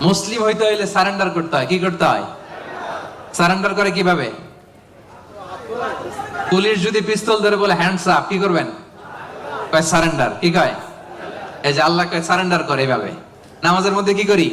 মুসলিম হইতে হইলে সারেন্ডার করতে হয়। কি করতে হয়? সারেন্ডার করে কিভাবে? পুলিশ যদি পিস্তল ধরে বলে হ্যান্ডস আপ, কি করবেন? কয় সারেন্ডার। কি কয়? এই যে আল্লাহ কয় সারেন্ডার করে। এইভাবে নামাজের মধ্যে কি করি?